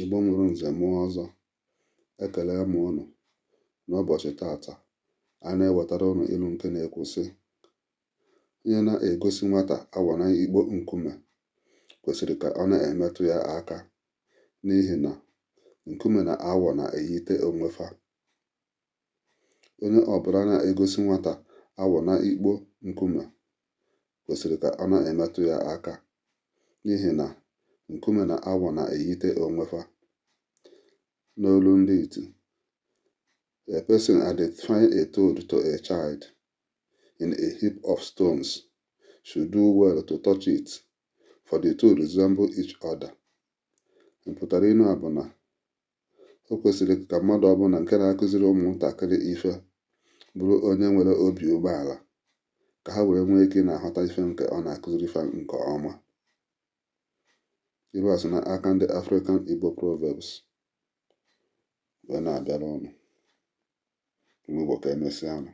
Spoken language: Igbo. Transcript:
Igbo mụrụ nze mụọ ọzọ, ekele m unu. N'ụbọchị tata, a na-ewetara unu ilu nke na-ekwu sị: onye na-egosi nwata awa na ikpo nkume kwesịrị ka ọ na-emetụ ya aka, n'ihi na nkume na awọ na-eyite onwe fa. Onye ọbụla na-egosi nwata awa na ikpo nkume kwesịrị ka ọ na-emetụ ya aka, n'ihi na nkume na awọ na-eyite onwe fa. N'olu ndị Iti, a person identifying a toad to a child in a heap of stones should do well to touch it, for the two resemble each other. Mpụtara inu a bụ na o kwesịrị ka mmadụ ọbụla nke na-akụziri ụmụntakịrị ife bụrụ onye nwere obi umeala, ka ha wee nwee ike na-aghọta ife nke ọ na-akụziri fa nke ọma. Ilu a si n'aka ndị African Igbo Proverbs wee na-abịara ọnụ. Igbo ka emesịa nụ.